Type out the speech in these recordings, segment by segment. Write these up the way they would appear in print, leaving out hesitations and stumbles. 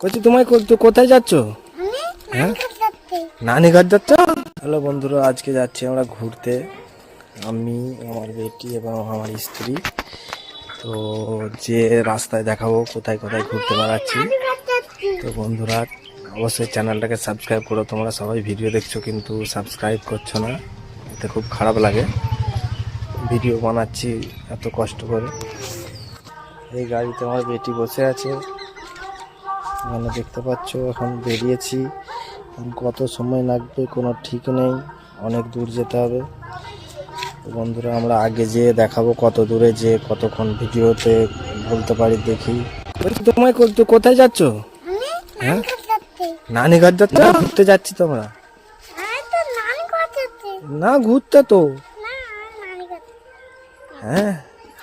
কচি তোমায় কোথায় যাচ্ছ? হ্যাঁ, নানি ঘর যাচ্ছ? হ্যালো বন্ধুরা, আজকে যাচ্ছি আমরা ঘুরতে, আমি, আমার বেটি এবং আমার স্ত্রী। তো যে রাস্তায় দেখাবো কোথায় কোথায় ঘুরতে বেড়াচ্ছি। তো বন্ধুরা অবশ্যই চ্যানেলটাকে সাবস্ক্রাইব করো। তোমরা সবাই ভিডিও দেখছো কিন্তু সাবস্ক্রাইব করছো না, এতে খুব খারাপ লাগে। ভিডিও বানাচ্ছি এত কষ্ট করে। এই গাড়িতে আমার বেটি বসে আছে, মানে দেখতে পাচ্ছ। এখন বেরিয়েছি, কত সময় লাগবে কোনো ঠিক নেই, অনেক দূর যেতে হবে। বন্ধুরা আমরা আগে যেয়ে দেখাবো কত দূরে, যে কতক্ষণ ভিডিওতে বলতে পারি দেখি। তোমায় কোথায় যাচ্ছ? হ্যাঁ, নানি ঘর যাচ্ছ? ঘুরতে যাচ্ছি। তোমরা না ঘুরতে তো? হ্যাঁ,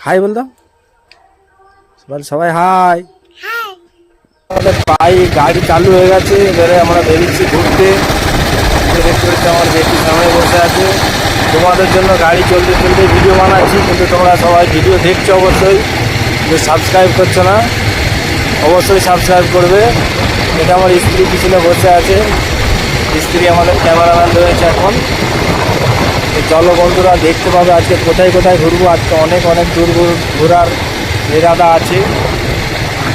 হাই বলতাম, সবাই হাই। আমাদের বাইক গাড়ি চালু হয়ে গেছে, এবারে আমরা বেরিয়েছি ঘুরতে। দেখতে পাচ্ছি আমার বেটি সামনে বসে আছে। তোমাদের জন্য গাড়ি চলতে চলতে ভিডিও বানাচ্ছি, কিন্তু তোমরা সবাই ভিডিও দেখছো অবশ্যই, কিন্তু সাবস্ক্রাইব করছো না। অবশ্যই সাবস্ক্রাইব করবে। এটা আমার স্ত্রী পিছনে বসে আছে, স্ত্রী আমাদের ক্যামেরাম্যান রয়েছে এখন। তো চলো বন্ধুরা, দেখতে পাবে আজকে কোথায় কোথায় ঘুরবো। আজকে অনেক অনেক দূর ঘোরার ইরাদা আছে,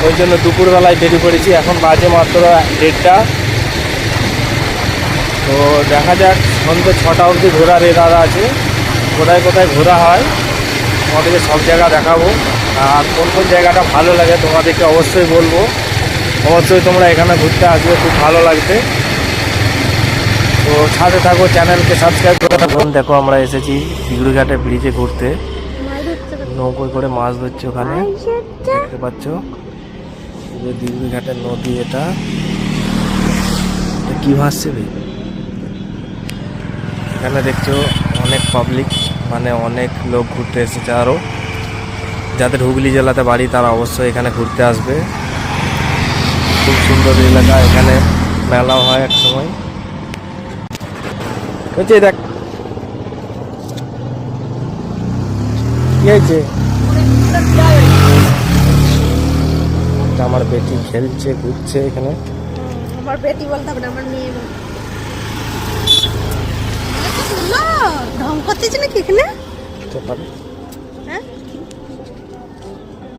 ওই জন্য দুপুরবেলায় বেরিয়ে পড়েছি। এখন বাজে মাত্র 1:30। তো দেখা যাক, সন্ধ্যে 6টা অবধি ঘোরার ইরাদা আছে। কোথায় কোথায় ঘোরা হয় তোমাদেরকে সব জায়গা দেখাবো, আর কোন কোন জায়গাটা ভালো লাগে তোমাদেরকে অবশ্যই বলবো। অবশ্যই তোমরা এখানে ঘুরতে আসবে, খুব ভালো লাগবে। তো সাথে থাকো, চ্যানেলকে সাবস্ক্রাইব করে থাকো। দেখো আমরা এসেছি দিঘুড়িঘাটে ব্রিজে ঘুরতে, নৌকোয় করে মাছ ধরছে ওখানে, দেখতে পাচ্ছ। যে দিঘুড়িঘাটের নদী, এটা কি ভাসছে রে? এখানে দেখছো অনেক পাবলিক, মানে অনেক লোক ঘুরতে এসেছে। আরও যাদের হুগলি জেলাতে বাড়ি তারা অবশ্যই এখানে ঘুরতে আসবে। খুব সুন্দর এলাকা, এখানে মেলাও হয় এক সময়। দেখ কি হয়েছে, আমার বেটি খেলছে, ঘুরছে এখানে। আমার বেটি বলতে হবে না, আমার মেয়ে ঢং করতেছে নাকি এখানে?